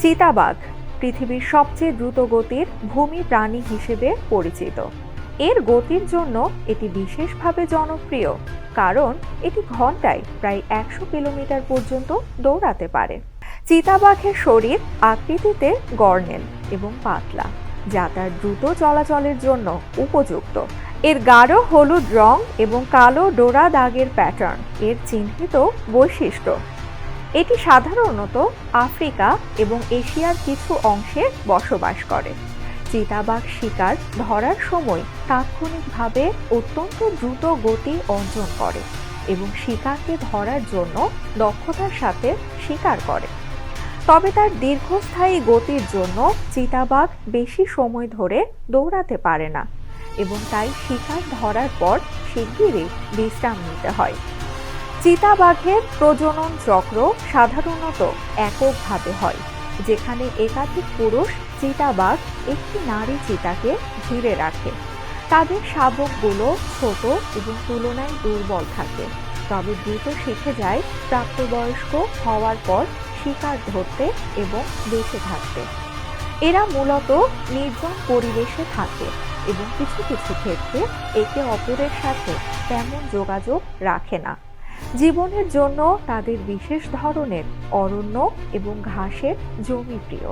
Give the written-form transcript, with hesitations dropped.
চিতাবাঘ পৃথিবীর সবচেয়ে দ্রুতগতির ভূমি প্রাণী হিসেবে পরিচিত। এর গতির জন্য এটি বিশেষভাবে জনপ্রিয়, কারণ এটি ঘন্টায় প্রায় 100 কিলোমিটার পর্যন্ত দৌড়াতে পারে। চিতাবাঘের শরীর আকৃতিতে গর্নেল এবং পাতলা, যা তার দ্রুত চলাচলের জন্য উপযুক্ত। এর গাঢ় হলুদ রং এবং কালো ডোরা দাগের প্যাটার্ন এর চিহ্নিত বৈশিষ্ট্য। এটি সাধারণত আফ্রিকা এবং এশিয়ার কিছু অংশে বসবাস করে। চিতাবাঘ শিকার ধরার সময় তাৎক্ষণিকভাবে অত্যন্ত দ্রুত গতি অর্জন করে এবং শিকারকে ধরার জন্য দক্ষতার সাথে শিকার করে। তবে তার দীর্ঘস্থায়ী গতির জন্য চিতাবাঘ বেশি সময় ধরে দৌড়াতে পারে না এবং তাই শিকার ধরার পর শিগগিরই বিশ্রাম নিতে হয়। চিতাবাঘের প্রজনন চক্র সাধারণত এককভাবে হয়, যেখানে একাধিক পুরুষ চিতাবাঘ একটি নারী চিতাকে ঘিরে রাখে। তাদের শাবকগুলো ছোট এবং তুলনায় দুর্বল থাকে, তবে দ্রুত শিখে যায় প্রাপ্তবয়স্ক হওয়ার পর শিকার ধরতে এবং বেঁচে থাকতে। এরা মূলত নির্জন পরিবেশে থাকে এবং কিছু কিছু ক্ষেত্রে একে অপরের সাথে তেমন যোগাযোগ রাখে না। জীবনের জন্য তাদের বিশেষ ধরনের অরণ্য এবং ঘাসের জমি প্রিয়।